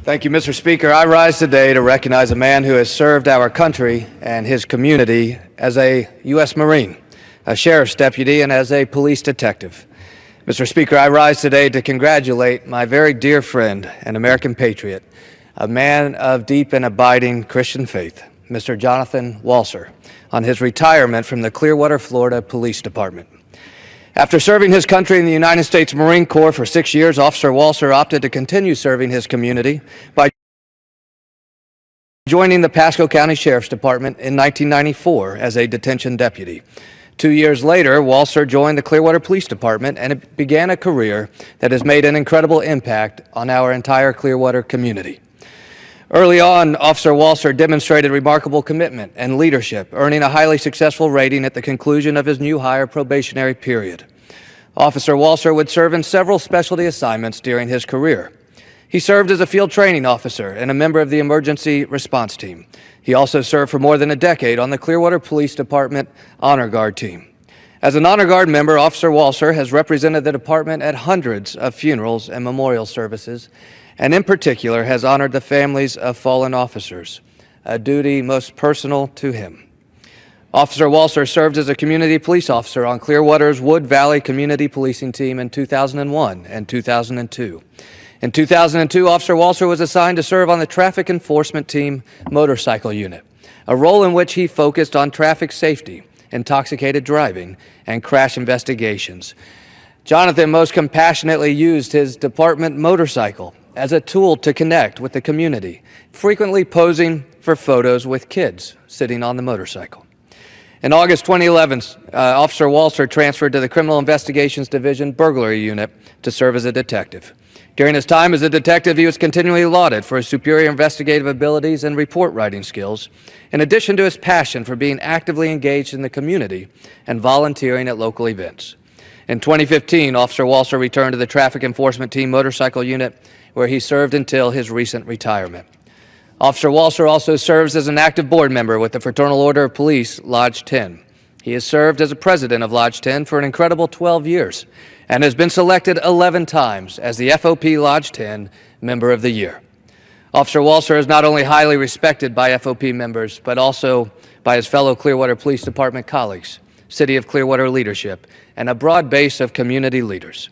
Thank you, Mr. Speaker. I rise today to recognize a man who has served our country and his community as a U.S. Marine, a sheriff's deputy, and as a police detective. Mr. Speaker, I rise today to congratulate my very dear friend and American patriot, a man of deep and abiding Christian faith, Mr. Jonathan Walser, on his retirement from the Clearwater, Florida Police Department. After serving his country in the United States Marine Corps for 6 years, Officer Walser opted to continue serving his community by joining the Pasco County Sheriff's Department in 1994 as a detention deputy. 2 years later, Walser joined the Clearwater Police Department and it began a career that has made an incredible impact on our entire Clearwater community. Early on, Officer Walser demonstrated remarkable commitment and leadership, earning a highly successful rating at the conclusion of his new hire probationary period. Officer Walser would serve in several specialty assignments during his career. He served as a field training officer and a member of the emergency response team. He also served for more than a decade on the Clearwater Police Department Honor Guard team. As an Honor Guard member, Officer Walser has represented the department at hundreds of funerals and memorial services, and in particular has honored the families of fallen officers, a duty most personal to him. Officer Walser served as a community police officer on Clearwater's Wood Valley Community Policing Team in 2001 and 2002. In 2002, Officer Walser was assigned to serve on the Traffic Enforcement Team Motorcycle Unit, a role in which he focused on traffic safety, intoxicated driving, and crash investigations. Jonathan most compassionately used his department motorcycle as a tool to connect with the community, frequently posing for photos with kids sitting on the motorcycle. In August 2011, Officer Walser transferred to the Criminal Investigations Division Burglary Unit to serve as a detective. During his time as a detective, he was continually lauded for his superior investigative abilities and report writing skills, in addition to his passion for being actively engaged in the community and volunteering at local events. In 2015, Officer Walser returned to the Traffic Enforcement Team Motorcycle Unit, where he served until his recent retirement. Officer Walser also serves as an active board member with the Fraternal Order of Police, Lodge 10. He has served as a president of Lodge 10 for an incredible 12 years and has been selected 11 times as the FOP Lodge 10 Member of the Year. Officer Walser is not only highly respected by FOP members, but also by his fellow Clearwater Police Department colleagues, City of Clearwater leadership, and a broad base of community leaders.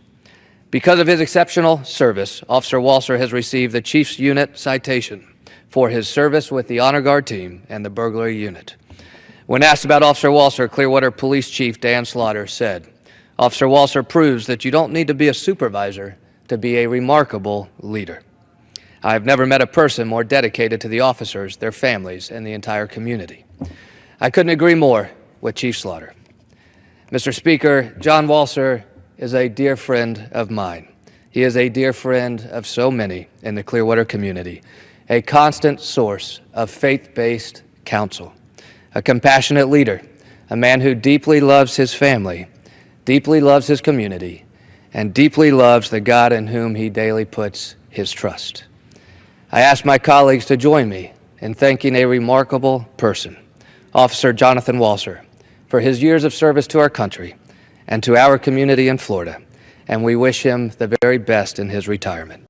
Because of his exceptional service, Officer Walser has received the Chief's Unit Citation for his service with the Honor Guard team and the Burglary Unit. When asked about Officer Walser, Clearwater Police Chief Dan Slaughter said, "Officer Walser proves that you don't need to be a supervisor to be a remarkable leader. I have never met a person more dedicated to the officers, their families, and the entire community." I couldn't agree more with Chief Slaughter. Mr. Speaker, John Walser is a dear friend of mine. He is a dear friend of so many in the Clearwater community, a constant source of faith-based counsel, a compassionate leader, a man who deeply loves his family, deeply loves his community, and deeply loves the God in whom he daily puts his trust. I ask my colleagues to join me in thanking a remarkable person, Officer Jonathan Walser, for his years of service to our country and to our community in Florida, and we wish him the very best in his retirement.